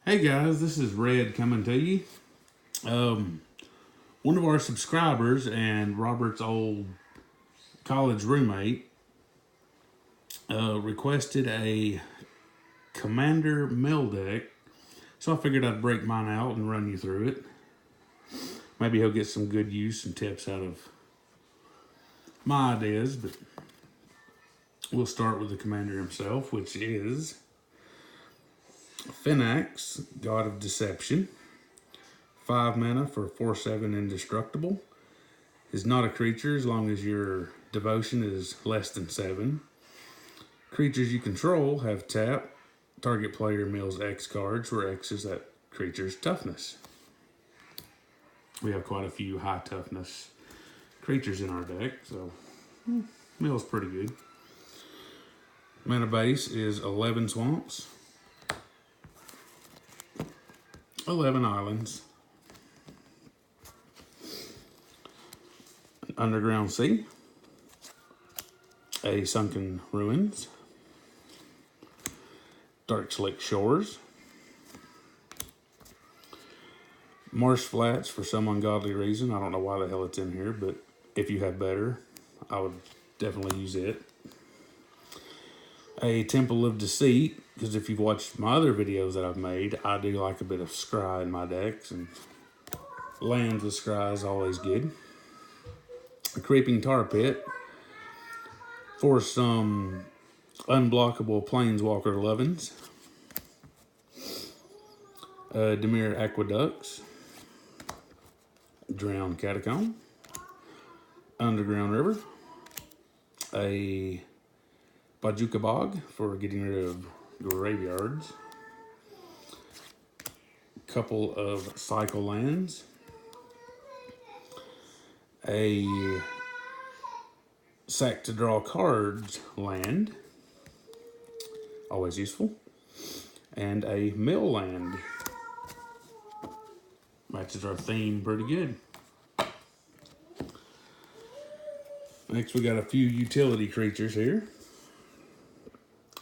Hey guys, this is Red coming to you. One of our subscribers and Robert's old college roommate requested a Commander mail deck, so I figured I'd break mine out and run you through it. Maybe he'll get some good use and tips out of my ideas, but we'll start with the Commander himself, which is Phenax, God of Deception. 5 mana for 4/7 indestructible. Is not a creature as long as your devotion is less than 7. Creatures you control have tap. Target player mills X cards, where X is that creature's toughness. We have quite a few high toughness creatures in our deck, so mill's pretty good. Mana base is 11 swamps, 11 islands, an underground sea, a sunken ruins, dark slick shores, marsh flats for some ungodly reason. I don't know why the hell it's in here, but if you have better, I would definitely use it. A temple of deceit, because if you've watched my other videos that I've made, I do like a bit of scry in my decks, and lands with scry is always good. A creeping tar pit for some unblockable planeswalker lovin's. Demir aqueducts, drowned catacomb, underground river, a bajuka bog for getting rid of graveyards, couple of cycle lands, a sack to draw cards land, always useful, and a mill land. Matches our theme pretty good. Next, we got a few utility creatures here.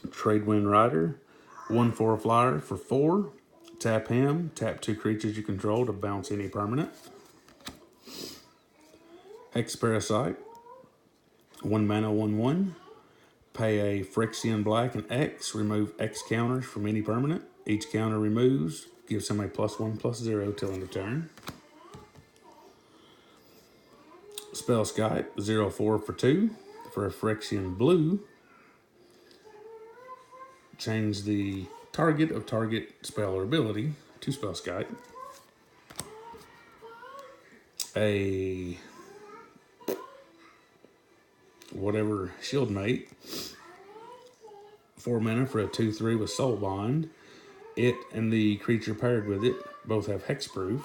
Tradewind Rider, 1/4 flyer for 4. Tap him, tap 2 creatures you control to bounce any permanent. Hex Parasite, 1 mana, 1/1. Pay a Phyrexian black and X, remove X counters from any permanent. Each counter removes, gives him a +1/+0 till end of turn. Spell Skype, 0/4 for 2. For a Phyrexian blue, change the target of target spell or ability to Spell Skype. A whatever shield mate, 4 mana for a 2/3 with Soul Bond. It and the creature paired with it both have hexproof.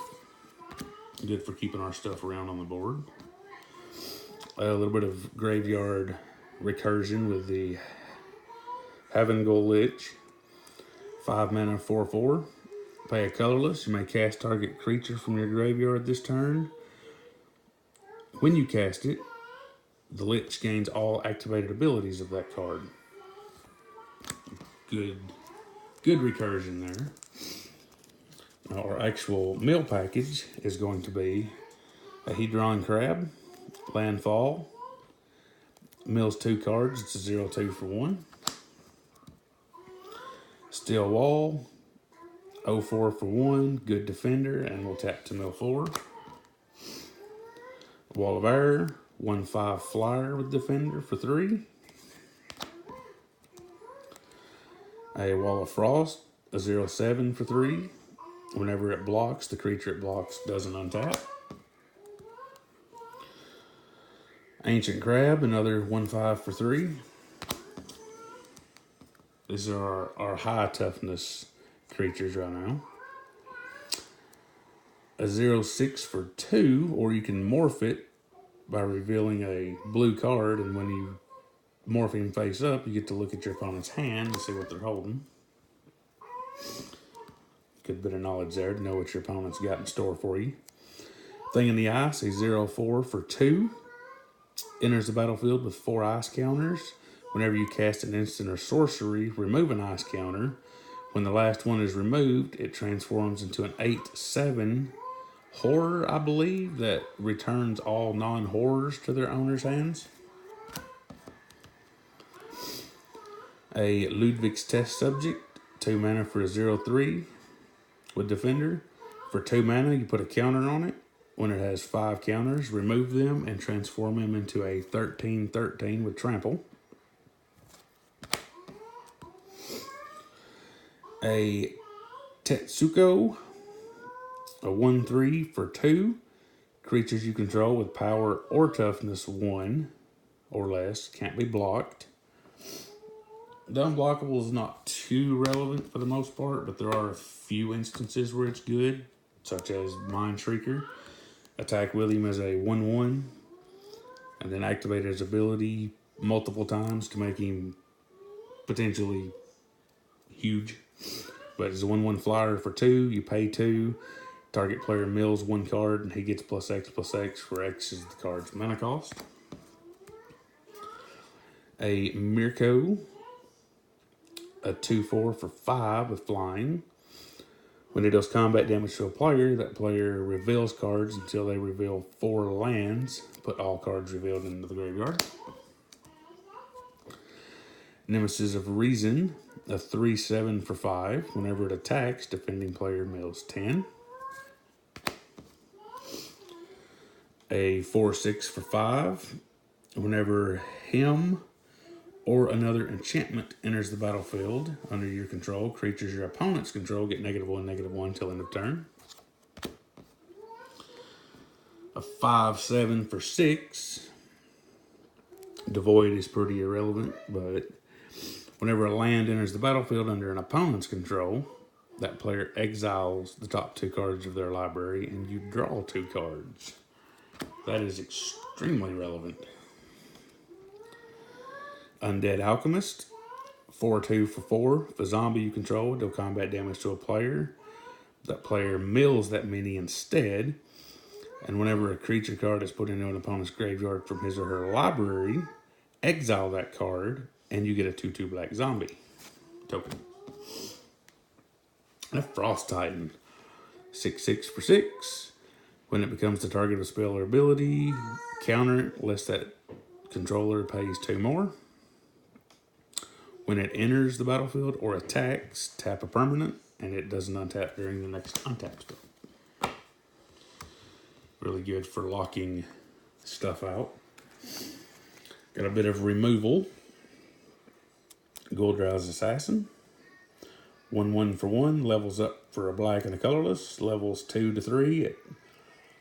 Good for keeping our stuff around on the board. A little bit of graveyard recursion with the Havengul Lich. 5 mana, 4/4. Pay a colorless. You may cast target creature from your graveyard this turn. When you cast it, the Lich gains all activated abilities of that card. Good recursion there. Our actual mill package is going to be a Hedron Crab, Landfall, mills 2 cards, it's a 0/2 for 1. Steel Wall, 0/4 for 1, good defender, and we'll tap to mill 4. Wall of Air, 1/5 flyer with defender for 3. A Wall of Frost, a 0/7 for 3. Whenever it blocks, the creature it blocks doesn't untap. Ancient Crab, another 1/5 for 3. These are our high toughness creatures right now. A 0/6 for 2, or you can morph it by revealing a blue card, and when you morph him face up, you get to look at your opponent's hand and see what they're holding. Good bit of knowledge there to know what your opponent's got in store for you. Thing in the Ice, a 0/4 for 2. Enters the battlefield with 4 ice counters. Whenever you cast an instant or sorcery, remove an ice counter. When the last one is removed, it transforms into an 8/7 horror, I believe, that returns all non-horrors to their owner's hands. A Ludwig's Test Subject, 2 mana for a 0/3 with Defender. For 2 mana, you put a counter on it. When it has 5 counters, remove them and transform him into a 13/13 with Trample. A Tetsuko, a 1/3 for 2. Creatures you control with power or toughness 1 or less can't be blocked. The unblockable is not too relevant for the most part, but there are a few instances where it's good, such as Mind Shrieker. Attack with him as a 1/1, and then activate his ability multiple times to make him potentially huge. But it's a 1/1 flyer for 2. You pay 2. Target player mills 1 card, and he gets +X/+X, where X is the card's mana cost. A Mirko, a 2/4 for 5 with flying. When it does combat damage to a player, that player reveals cards until they reveal 4 lands. Put all cards revealed into the graveyard. Nemesis of Reason, a 3/7 for 5. Whenever it attacks, defending player mills 10. A 4/6 for 5. Whenever him or another enchantment enters the battlefield under your control, creatures your opponents control get -1/-1 till end of turn. A 5/7 for 6. Devoid is pretty irrelevant, but whenever a land enters the battlefield under an opponent's control, that player exiles the top 2 cards of their library and you draw 2 cards. That is extremely relevant. Undead Alchemist, 4/2 for 4. If a zombie you control deal combat damage to a player, that player mills that mini instead. And whenever a creature card is put into an opponent's graveyard from his or her library, exile that card, and you get a 2/2 black zombie token. And a Frost Titan, 6/6 for 6. When it becomes the target of a spell or ability, counter it lest that controller pays 2 more. When it enters the battlefield or attacks, tap a permanent, and it doesn't untap during the next untap spell. Really good for locking stuff out. Got a bit of removal. Goldrow's Assassin, 1/1 for 1, levels up for a black and a colorless, levels 2 to 3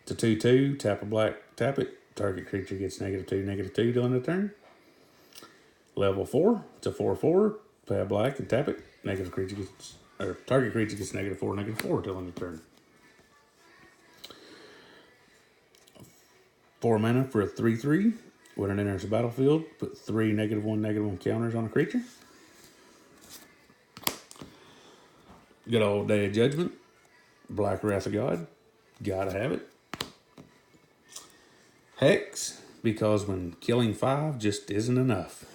to 2/2, tap a black, tap it, target creature gets -2/-2 till end of turn. Level 4, it's a 4/4, pay a black and tap it, target creature gets -4/-4 till end of turn. 4 mana for a 3/3. When it enters the battlefield, put 3 -1/-1 counters on a creature. Good old Day of Judgment, Black Wrath of God, gotta have it. Hex, because when killing 5 just isn't enough.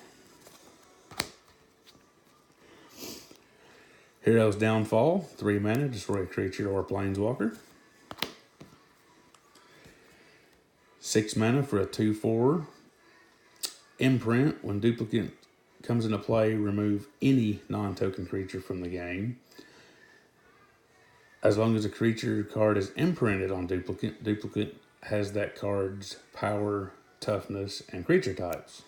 Hero's Downfall, 3 mana, destroy a creature or a planeswalker. 6 mana for a 2/4. Imprint, when duplicate comes into play, remove any non-token creature from the game. As long as a creature card is imprinted on duplicate, duplicate has that card's power, toughness, and creature types.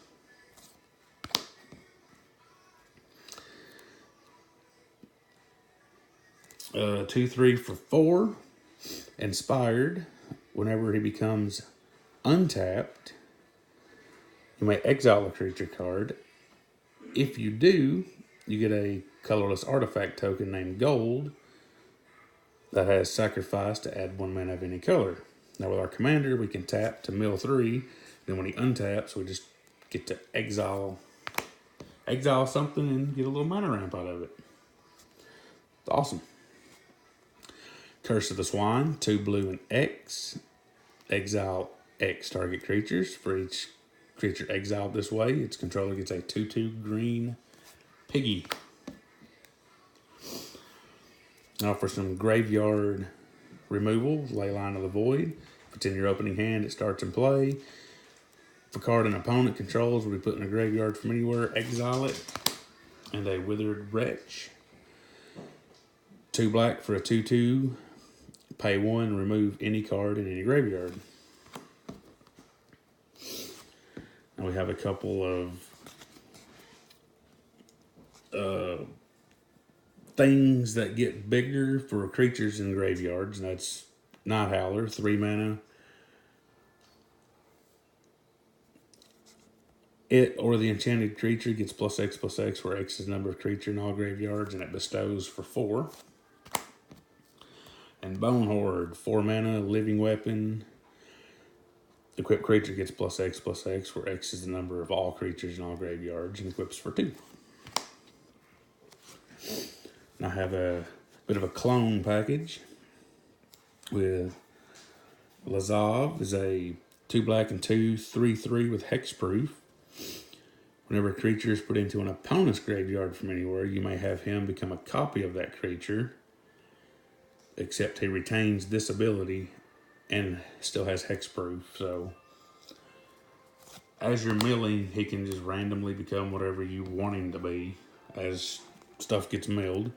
2/3 for 4. Inspired, whenever he becomes untapped, you may exile a creature card. If you do, you get a colorless artifact token named Gold that has sacrifice to add 1 mana of any color. Now with our commander, we can tap to mill 3. Then when he untaps, we just get to exile something and get a little mana ramp out of it. It's awesome. Curse of the Swine, 2 blue and X. Exile X target creatures. For each creature exiled this way, its controller gets a 2/2 green piggy. Now for some graveyard removal, Ley Line of the Void. If it's in your opening hand, it starts in play. If a card an opponent controls will be put in a graveyard from anywhere, exile it. And a Withered Wretch. 2 black for a 2/2. Pay 1, remove any card in any graveyard. And we have a couple of things that get bigger for creatures in graveyards, and that's Night Howler, 3 mana. It or the enchanted creature gets +X/+X, where X is the number of creature in all graveyards, and it bestows for 4. And Bone Horde, 4 mana, living weapon. Equipped creature gets +X/+X, where X is the number of all creatures in all graveyards, and equips for 2. And I have a bit of a clone package with Lazav is a 2 black and 2, 3/3 with hexproof. Whenever a creature is put into an opponent's graveyard from anywhere, you may have him become a copy of that creature, except he retains this ability and still has hexproof. So as you're milling, he can just randomly become whatever you want him to be as stuff gets milled.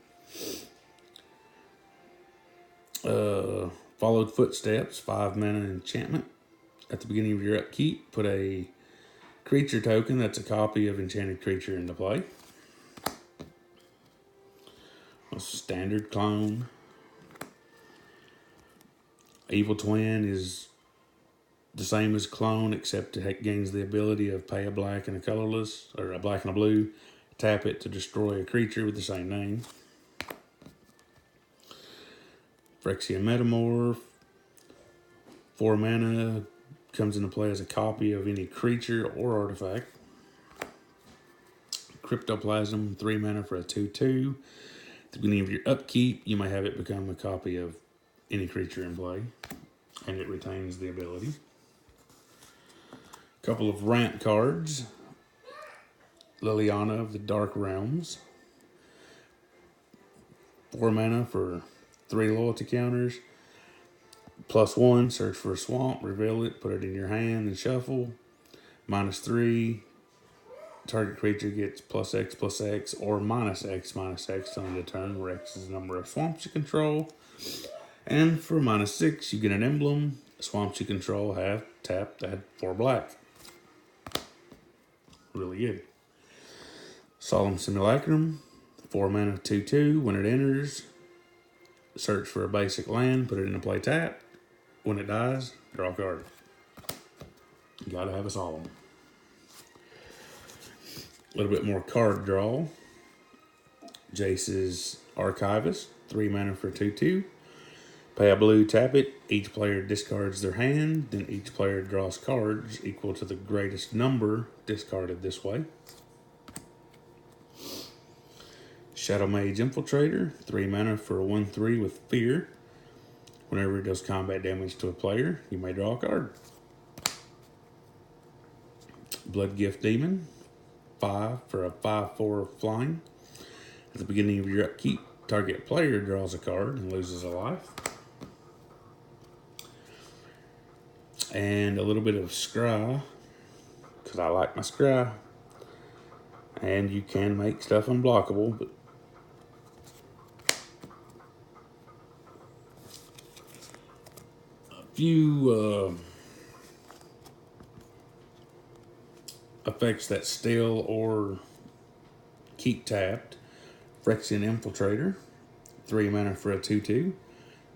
Followed Footsteps, 5 mana enchantment. At the beginning of your upkeep, put a creature token that's a copy of enchanted creature into play. A standard clone. Evil Twin is the same as clone, except it gains the ability of pay a black and a colorless, or a black and a blue, tap it to destroy a creature with the same name. Phyrexian Metamorph, 4 mana, comes into play as a copy of any creature or artifact. Cryptoplasm, 3 mana for a 2/2. At the beginning of your upkeep, you may have it become a copy of any creature in play, and it retains the ability. A couple of ramp cards. Liliana of the Dark Realms. 4 mana for 3 loyalty counters. +1, search for a swamp, reveal it, put it in your hand, and shuffle. -3, target creature gets +X/+X or -X/-X on the turn, where X is the number of swamps you control. And for -6, you get an emblem. Swamps you control have tapped at 4 black. Really good. Solemn Simulacrum, 4 mana, 2/2. When it enters, search for a basic land, put it into play tap. When it dies, draw a card. You gotta have a Solemn. A little bit more card draw. Jace's Archivist, 3 mana for 2/2. Pay a blue, tap it. Each player discards their hand, then each player draws cards equal to the greatest number discarded this way. Shadow Mage Infiltrator, 3 mana for a 1/3 with Fear. Whenever it does combat damage to a player, you may draw a card. Blood Gift Demon, 5 for a 5/4 flying. At the beginning of your upkeep, target player draws a card and loses a life. And a little bit of Scry, because I like my Scry. And you can make stuff unblockable, but a few effects that steal or keep tapped. Phyrexian Infiltrator, 3 mana for a 2/2.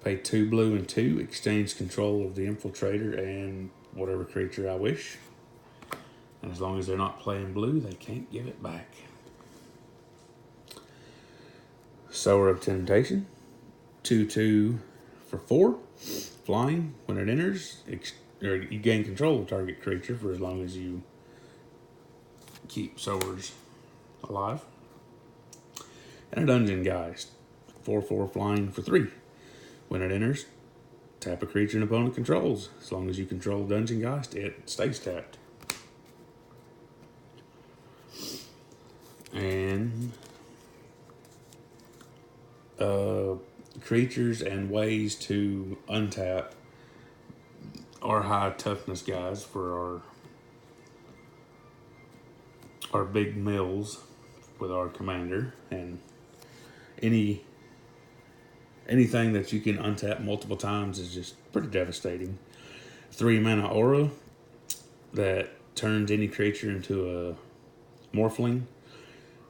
Pay 2 blue and 2. Exchange control of the Infiltrator and whatever creature I wish. And as long as they're not playing blue, they can't give it back. Sower of Temptation, 2/2 for 4. Flying. When it enters, you gain control of target creature for as long as you keep Sowers alive. And a Dungeon Geist, 4/4 flying for 3. When it enters, tap a creature an opponent controls. As long as you control Dungeon Geist, it stays tapped. And creatures and ways to untap our high toughness guys for our big mills with our commander, and anything that you can untap multiple times is just pretty devastating. 3 mana aura that turns any creature into a morphling.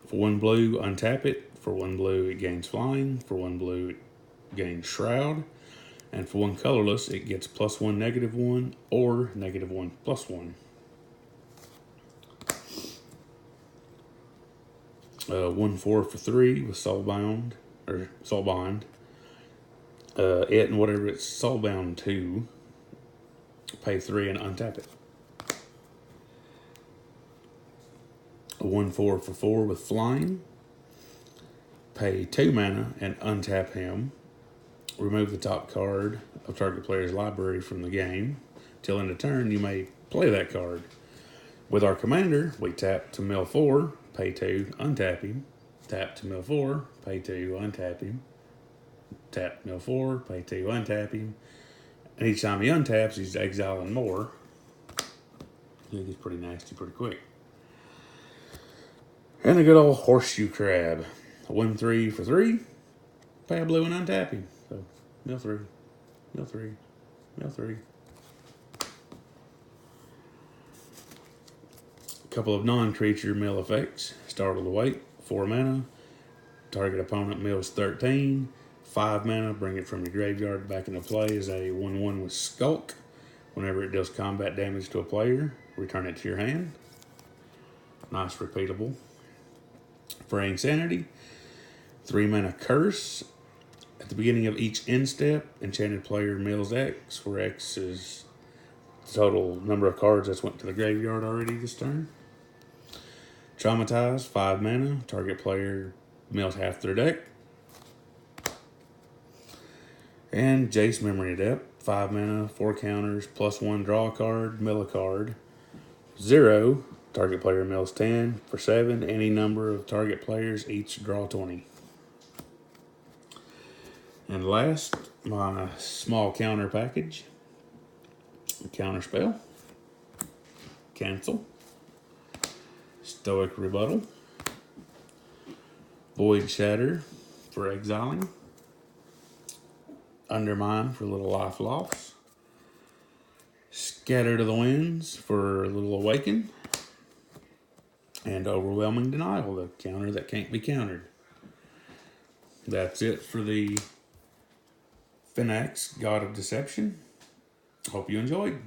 For 1 blue, untap it. For 1 blue, it gains flying. For 1 blue, it gains shroud. And for 1 colorless, it gets +1, -1, or -1, +1. 1/4 for 3 with Soulbound or Soulbind. It and whatever it's Soulbound to, pay 3 and untap it. A 1/4 for 4 with Flying. Pay 2 mana and untap him. Remove the top card of target player's library from the game. Till end of turn, you may play that card. With our commander, we tap to mill 4, pay 2, untap him. Tap to mill 4, pay 2, untap him. Tap mill 4, pay 2, untap him. And each time he untaps, he's exiling more. It gets pretty nasty pretty quick. And a good old horseshoe crab. 1/3 for 3, pay a blue and untap him. So, mill 3, mill 3, mill 3. A couple of non-creature mill effects. Startle the Wait, 4 mana. Target opponent mills 13. 5 mana, bring it from your graveyard back into play as a 1/1 with Skulk. Whenever it deals combat damage to a player, return it to your hand. Nice, repeatable. Fraying Sanity, 3 mana Curse. At the beginning of each end step, enchanted player mills X, where X is the total number of cards that's went to the graveyard already this turn. Traumatize, 5 mana. Target player mills half their deck. And Jace Memory Adept, 5 mana, 4 counters, +1 draw a card, mill a card. 0, target player mills 10. For 7, any number of target players each draw 20. And last, my small counter package. Counter spell. Cancel. Stoic Rebuttal. Void Shatter for exiling. Undermine for a little life loss. Scatter to the Winds for a little awaken. And Overwhelming Denial, the counter that can't be countered. That's it for the Phenax, God of Deception. Hope you enjoyed.